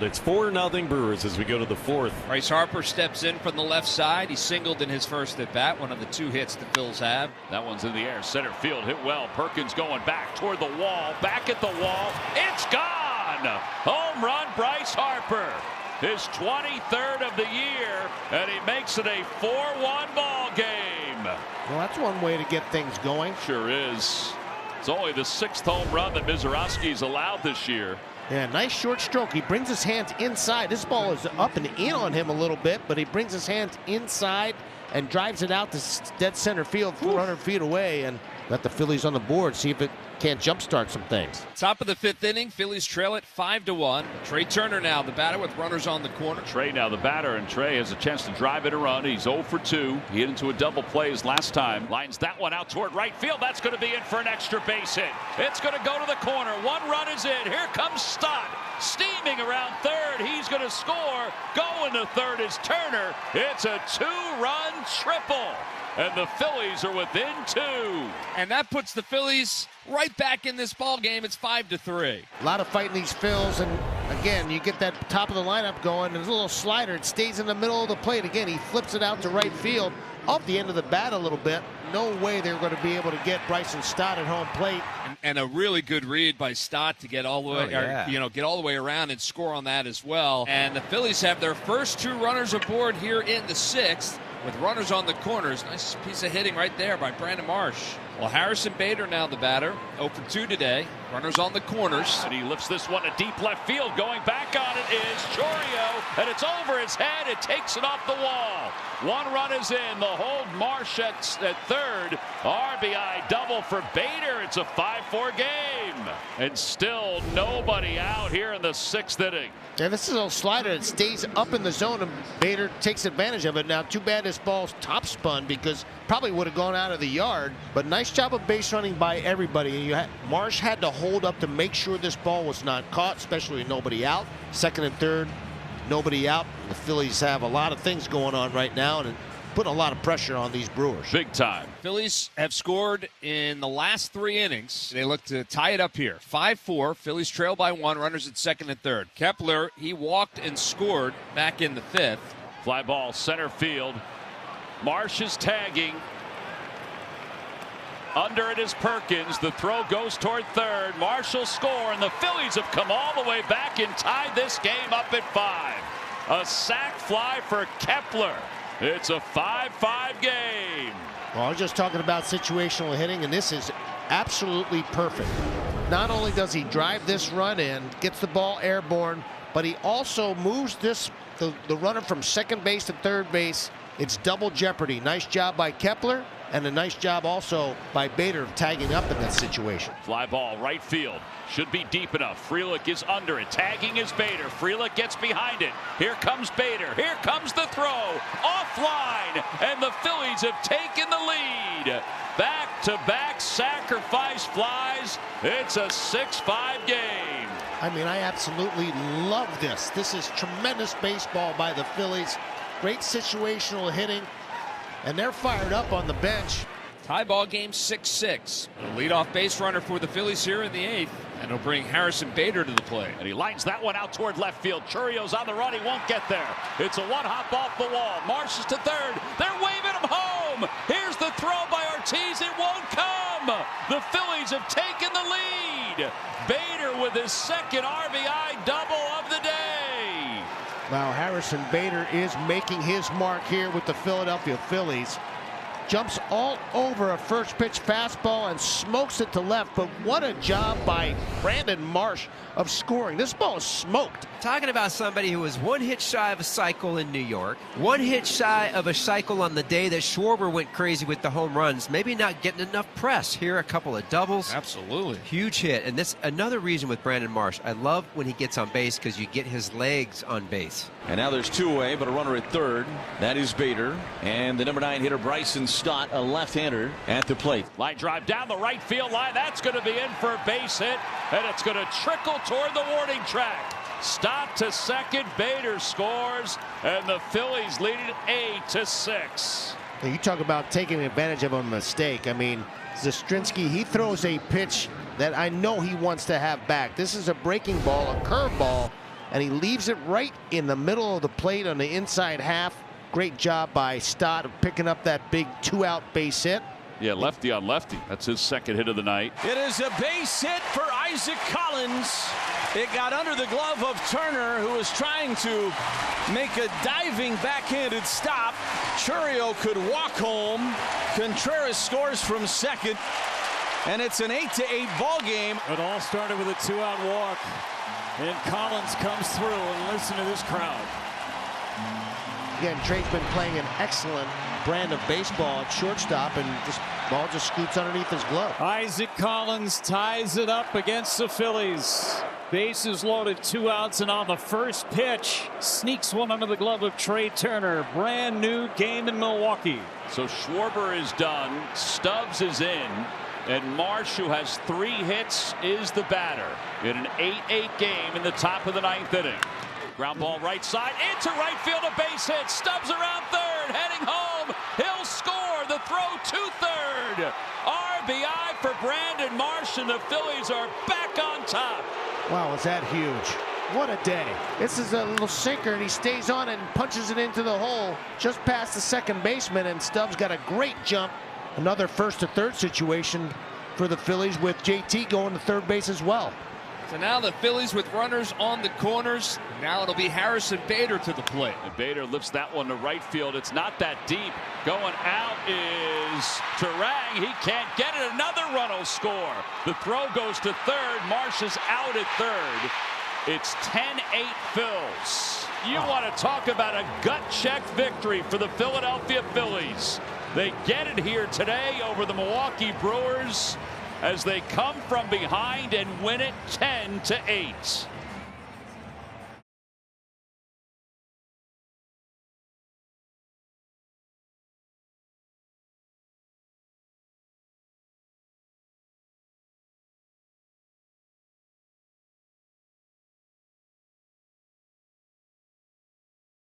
It's 4-0 Brewers as we go to the fourth. Bryce Harper steps in from the left side. He singled in his first at bat, one of the 2 hits the Phils have. That one's in the air. Center field hit well. Perkins going back toward the wall. Back at the wall. It's gone. Home run, Bryce Harper. His 23rd of the year, and he makes it a 4-1 ball game. Well, that's one way to get things going. Sure is. It's only the 6th home run that Mizorowski's allowed this year. Yeah, nice short stroke. He brings his hands inside. This ball is up and in on him a little bit, but he brings his hands inside and drives it out to dead center field 400 feet away, and let the Phillies on the board, see if it can't jumpstart some things. Top of the 5th inning, Phillies trail it 5-1. Trey Turner now the batter with runners on the corner. Trey now the batter, and Trey has a chance to drive in a run. He's 0 for 2. He hit into a double play his last time. Lines that one out toward right field. That's going to be in for an extra base hit. It's going to go to the corner. 1 run is in. Here comes Stott. Steaming around third. He's going to score. Going to third is Turner. It's a 2-run triple. And the Phillies are within 2. And that puts the Phillies right back in this ball game. It's 5-3. A lot of fighting these Phils, and again, you get that top of the lineup going. There's a little slider. It stays in the middle of the plate. Again, he flips it out to right field, off the end of the bat a little bit. No way they're going to be able to get Bryson Stott at home plate. And a really good read by Stott to get all the way, get all the way around and score on that as well. And the Phillies have their first 2 runners aboard here in the 6th. With runners on the corners. Nice piece of hitting right there by Brandon Marsh. Well, Harrison Bader now the batter. 0 for 2 today. Runners on the corners. And he lifts this one to deep left field. Going back on it is Chourio. And it's over his head. It takes it off the wall. 1 run is in. The hold Marsh at third. RBI double for Bader. It's a 5-4 game. And still nobody out here in the 6th inning. Yeah, this is a little slider that stays up in the zone, and Bader takes advantage of it. Now, too bad this ball's top spun, because probably would have gone out of the yard. But nice job of base running by everybody. Marsh had to hold up to make sure this ball was not caught, especially with nobody out. 2nd and 3rd, nobody out. The Phillies have a lot of things going on right now, and putting a lot of pressure on these Brewers. Big time. Phillies have scored in the last 3 innings. They look to tie it up here. 5-4. Phillies trail by 1. Runners at 2nd and 3rd. Kepler, he walked and scored back in the 5th. Fly ball center field. Marsh is tagging. Under it is Perkins. The throw goes toward third. Marsh will score, and the Phillies have come all the way back and tied this game up at 5. A sac fly for Kepler. It's a 5-5 game. Well, I was just talking about situational hitting, and this is absolutely perfect. Not only does he drive this run in, gets the ball airborne, but he also moves the runner from 2nd base to 3rd base. It's double jeopardy. Nice job by Kepler, and a nice job also by Bader of tagging up in that situation. Fly ball right field. Should be deep enough. Frelick is under it. Tagging is Bader. Frelick gets behind it. Here comes Bader. Here comes the throw. Offline. And the Phillies have taken the lead. Back-to-back sacrifice flies. It's a 6-5 game. I mean, I absolutely love this. This is tremendous baseball by the Phillies. Great situational hitting. And they're fired up on the bench. Tie ball game 6-6. A leadoff base runner for the Phillies here in the 8th. And he'll bring Harrison Bader to the plate. And he lines that one out toward left field. Chourio's on the run. He won't get there. It's a 1-hop off the wall. Marsh is to third. They're waving him home. Here's the throw by Ortiz. It won't come. The Phillies have taken the lead. Bader with his 2nd RBI double of the day. Now, Harrison Bader is making his mark here with the Philadelphia Phillies. Jumps all over a first pitch fastball and smokes it to left. But what a job by Brandon Marsh of scoring. This ball is smoked. Talking about somebody who was 1 hit shy of a cycle in New York, 1 hit shy of a cycle on the day that Schwarber went crazy with the home runs. Maybe not getting enough press. Here, a couple of doubles. Absolutely. Huge hit. And this another reason with Brandon Marsh. I love when he gets on base because you get his legs on base. And now there's 2 away, but a runner at 3rd. That is Bader. And the number 9 hitter, Bryson Stott, a left-hander at the plate. Line drive down the right field line. That's going to be in for a base hit, and it's going to trickle toward the warning track. Stott to 2nd. Bader scores, and the Phillies lead it 8-6. Now, you talk about taking advantage of a mistake. I mean, Zastrinski, he throws a pitch that I know he wants to have back. This is a breaking ball, a curveball, and he leaves it right in the middle of the plate on the inside half. Great job by Stott of picking up that big 2-out base hit. Yeah, lefty on lefty. That's his second hit of the night. It is a base hit for Isaac Collins. It got under the glove of Turner, who was trying to make a diving backhanded stop. Churio could walk home. Contreras scores from second, and it's an 8-8 ball game. It all started with a 2-out walk, and Collins comes through, and listen to this crowd. Again, Trey's been playing an excellent brand of baseball at shortstop, and this ball just scoots underneath his glove. Isaac Collins ties it up against the Phillies. Bases loaded, 2 outs, and on the first pitch, sneaks one under the glove of Trey Turner. Brand new game in Milwaukee. So Schwarber is done, Stubbs is in, and Marsh, who has 3 hits, is the batter in an 8-8 game in the top of the 9th inning. Ground ball right side into right field, a base hit. Stubbs around third, heading home. He'll score. The throw to third. RBI for Brandon Marsh, and the Phillies are back on top. Wow, was that huge. What a day. This is a little sinker, and he stays on and punches it into the hole just past the second baseman, and Stubbs got a great jump. Another first to third situation for the Phillies, with JT going to third base as well. So now the Phillies with runners on the corners. Now it'll be Harrison Bader to the plate. And Bader lifts that one to right field. It's not that deep. Going out is Turang. He can't get it. Another run will score. The throw goes to third. Marsh is out at third. It's 10-8 Phils. You want to talk about a gut check victory for the Philadelphia Phillies. They get it here today over the Milwaukee Brewers as they come from behind and win it 10-8.